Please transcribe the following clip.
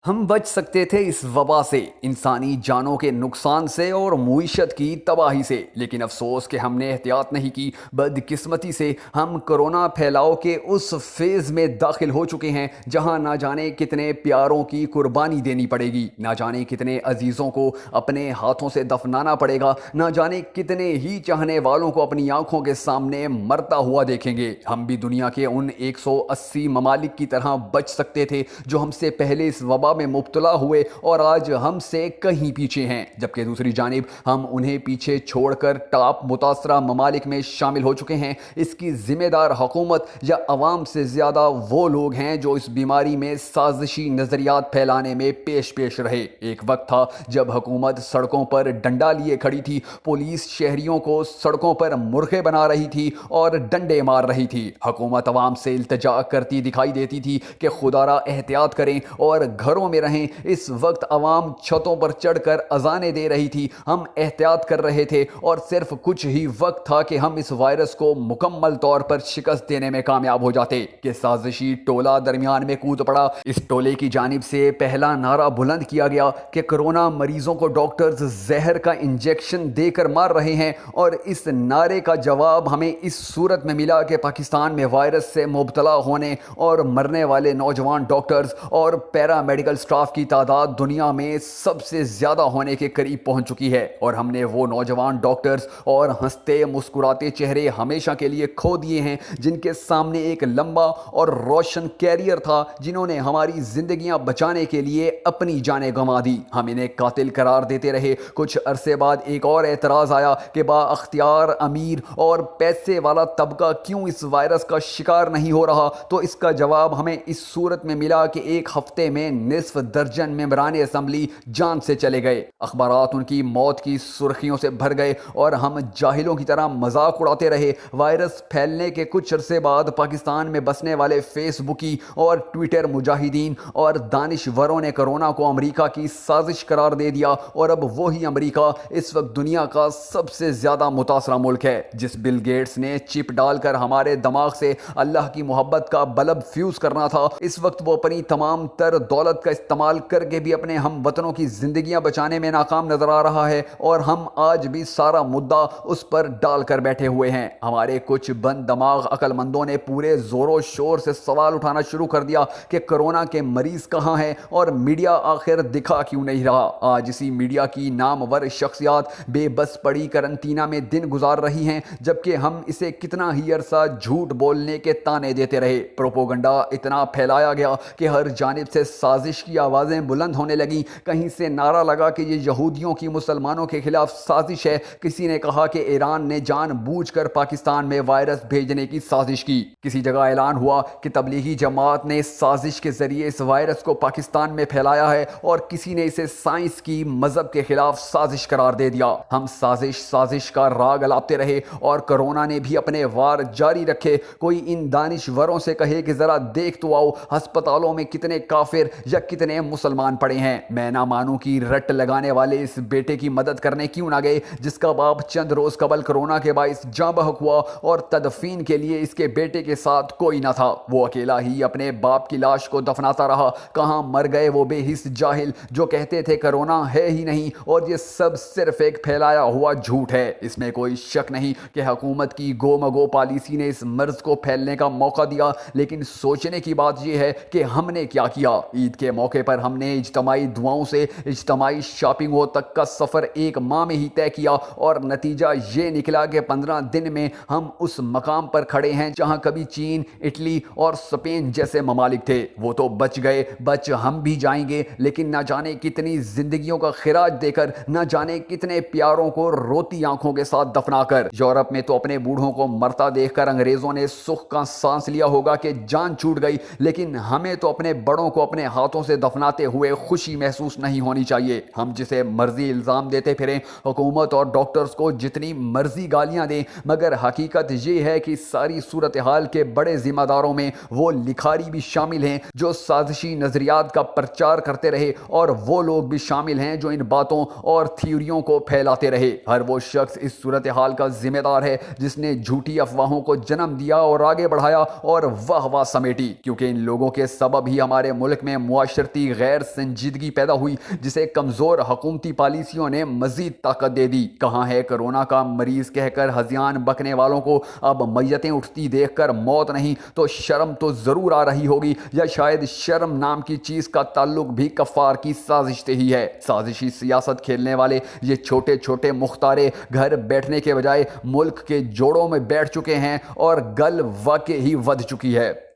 ہم بچ سکتے تھے اس وبا سے، انسانی جانوں کے نقصان سے اور معیشت کی تباہی سے، لیکن افسوس کہ ہم نے احتیاط نہیں کی۔ بدقسمتی سے ہم کرونا پھیلاؤ کے اس فیز میں داخل ہو چکے ہیں جہاں نہ جانے کتنے پیاروں کی قربانی دینی پڑے گی، نہ جانے کتنے عزیزوں کو اپنے ہاتھوں سے دفنانا پڑے گا، نہ جانے کتنے ہی چاہنے والوں کو اپنی آنکھوں کے سامنے مرتا ہوا دیکھیں گے۔ ہم بھی دنیا کے ان 180 ممالک کی طرح بچ سکتے تھے جو ہم سے پہلے اس وبا میں مبتلا ہوئے اور آج ہم سے کہیں پیچھے ہیں، جبکہ دوسری جانب ہم انہیں پیچھے چھوڑ کر ٹاپ متاثرہ ممالک میں شامل ہو چکے ہیں۔ اس کی ذمہ دار حکومت یا عوام سے زیادہ وہ لوگ ہیں جو اس بیماری میں سازشی نظریات پھیلانے میں پیش رہے۔ ایک وقت تھا جب حکومت سڑکوں پر ڈنڈا لیے کھڑی تھی، پولیس شہریوں کو سڑکوں پر مرغے بنا رہی تھی اور ڈنڈے مار رہی تھی۔ حکومت عوام سے التجا کرتی دکھائی دیتی تھی کہ خدارا احتیاط کریں اور گھروں میں رہیں۔ اس وقت عوام چھتوں پر چڑھ کر اذانیں دے رہی تھی، ہم احتیاط کر رہے تھے اور صرف کچھ ہی وقت تھا کہ ہم اس وائرس کو مکمل طور پر شکست دینے میں کامیاب ہو جاتے کہ سازشی ٹولہ درمیان میں کود پڑا۔ اس ٹولے کی جانب سے پہلا نعرہ بلند کیا گیا کہ کرونا مریضوں کو ڈاکٹرز زہر کا انجیکشن دے کر مار رہے ہیں، اور اس نعرے کا جواب ہمیں اس صورت میں ملا کہ پاکستان میں وائرس سے مبتلا ہونے اور مرنے والے نوجوان ڈاکٹرز اور پیرا میڈیکل سٹاف کی تعداد دنیا میں سب سے زیادہ ہونے کے قریب پہنچ چکی ہے، اور ہم نے وہ نوجوان ڈاکٹرز اور ہنستے مسکراتے چہرے ہمیشہ کے لیے کھو دیے ہیں جن کے سامنے ایک لمبا اور روشن کیریئر تھا، جنہوں نے ہماری زندگیاں بچانے کے لیے اپنی جانیں گنوا دی۔ ہم انہیں قاتل قرار دیتے رہے۔ کچھ عرصے بعد ایک اور اعتراض آیا کہ با اختیار امیر اور پیسے والا طبقہ کیوں اس وائرس کا شکار نہیں ہو رہا، تو اس کا جواب ہمیں اس صورت میں ملا کہ ایک ہفتے میں نصف درجن ممبران اسمبلی جان سے چلے گئے۔ اخبارات ان کی موت کی سرخیوں سے بھر گئے اور ہم جاہلوں کی طرح مذاق اڑاتے رہے۔ وائرس پھیلنے کے کچھ عرصے بعد پاکستان میں بسنے والے فیس بکی اور ٹویٹر مجاہدین اور دانشوروں نے کرونا کو امریکہ کی سازش قرار دے دیا، اور اب وہی امریکہ اس وقت دنیا کا سب سے زیادہ متاثرہ ملک ہے۔ جس بل گیٹس نے چپ ڈال کر ہمارے دماغ سے اللہ کی محبت کا بلب فیوز کرنا تھا، اس وقت وہ اپنی تمام تر دولت کا استعمال کر کے بھی اپنے ہم وطنوں کی زندگیاں بچانے میں ناکام نظر آ رہا ہے، اور ہم آج بھی سارا مدعا اس پر ڈال کر بیٹھے ہوئے ہیں۔ ہمارے کچھ بند دماغ عقل مندوں نے پورے زور و شور سے سوال اٹھانا شروع کر دیا کہ کرونا کے مریض کہاں ہیں اور میڈیا آخر دکھا کیوں نہیں رہا۔ آج اسی میڈیا کی نامور شخصیات بے بس پڑی قرنطینہ میں دن گزار رہی ہیں، جبکہ ہم اسے کتنا ہی عرصہ جھوٹ بولنے کے تانے دیتے رہے۔ پروپوگنڈا اتنا پھیلایا گیا کہ ہر جانب سے سازش کی آوازیں بلند ہونے لگیں۔ کہیں سے نعرہ لگا کہ یہ یہودیوں کی مسلمانوں کے خلاف سازش ہے، کسی نے کہا کہ ایران نے جان بوجھ کر پاکستان میں وائرس بھیجنے کی سازش کی، کسی جگہ اعلان ہوا کہ تبلیغی جماعت نے سازش کے ذریعے اس وائرس کو پاکستان میں پھیلایا ہے، اور کسی نے اسے سائنس کی مذہب کے خلاف سازش قرار دے دیا۔ ہم سازش کا راگ الاپتے رہے اور کرونا نے بھی اپنے وار جاری رکھے۔ کوئی ان دانشوروں سے کہے کہ ذرا دیکھ تو آؤ ہسپتالوں میں کتنے کافر یا کتنے مسلمان پڑے ہیں۔ میں نہ مانوں کی رٹ لگانے والے اس بیٹے کی مدد کرنے کیوں نہ گئے جس کا باپ چند روز قبل کرونا کے باعث جاں بحق ہوا، اور تدفین کے لیے اس کے بیٹے کے ساتھ کوئی نہ تھا۔ وہ اکیلا ہی اپنے باپ کی لاش کو دفناتا رہا۔ کہاں مر گئے وہ بے حس جاہل جو کہتے تھے کرونا ہے ہی نہیں اور یہ سب صرف ایک پھیلایا ہوا جھوٹ ہے۔ اس میں کوئی شک نہیں کہ حکومت کی گو مگو پالیسی نے اس مرض کو پھیلنے کا موقع دیا، لیکن سوچنے کی بات یہ ہے کہ ہم نے کیا کیا۔ عید کے موقع پر ہم نے اجتماعی دعاؤں سے اجتماعی شاپنگوں تک کا سفر ایک ماہ میں ہی طے کیا، اور نتیجہ یہ نکلا کہ 15 دن میں ہم اس مقام پر کھڑے ہیں جہاں کبھی چین، اٹلی اور اسپین جیسے ممالک تھے۔ وہ تو بچ گئے، بچ ہم بھی جائیں گے، لیکن نہ جانے کتنی زندگیوں کا خراج دے کر، نہ جانے کتنے پیاروں کو روتی آنکھوں کے ساتھ دفنا کر۔ یورپ میں تو اپنے بوڑھوں کو مرتا دیکھ کر انگریزوں نے سکھ کا سانس لیا ہوگا کہ جان چھوٹ گئی، لیکن ہمیں تو اپنے بڑوں کو اپنے ہاتھوں سے دفناتے ہوئے خوشی محسوس نہیں ہونی چاہیے۔ ہم جسے مرضی الزام دیتے پھریں، حکومت اور ڈاکٹرز کو جتنی مرضی گالیاں دیں، مگر حقیقت یہ ہے کہ ساری صورتحال کے بڑے ذمہ داروں میں وہ لکھاری بھی شامل ہیں جو سازشی نظریات کا پرچار کرتے رہے، اور وہ لوگ بھی شامل ہیں جو ان باتوں اور تھیوریوں کو پھیلاتے رہے۔ ہر وہ شخص اس صورتحال کا ذمہ دار ہے جس نے جھوٹی افواہوں کو جنم دیا اور آگے بڑھایا اور واہ واہ سمیٹی، کیونکہ ان لوگوں کے سبب ہی ہمارے ملک میں معاشی معاشرتی غیر سنجیدگی پیدا ہوئی جسے کمزور حکومتی پالیسیوں نے مزید طاقت دے دی۔ کہاں ہے کرونا کا مریض کہہ کر ہذیان بکنے والوں کو اب میتیں اٹھتی دیکھ کر موت نہیں تو شرم تو ضرور آ رہی ہوگی، یا شاید شرم نام کی چیز کا تعلق بھی کفار کی سازش سے ہی ہے۔ سازشی سیاست کھیلنے والے یہ چھوٹے چھوٹے مختارے گھر بیٹھنے کے بجائے ملک کے جوڑوں میں بیٹھ چکے ہیں اور گل واقع ہی ودھ چکی ہے۔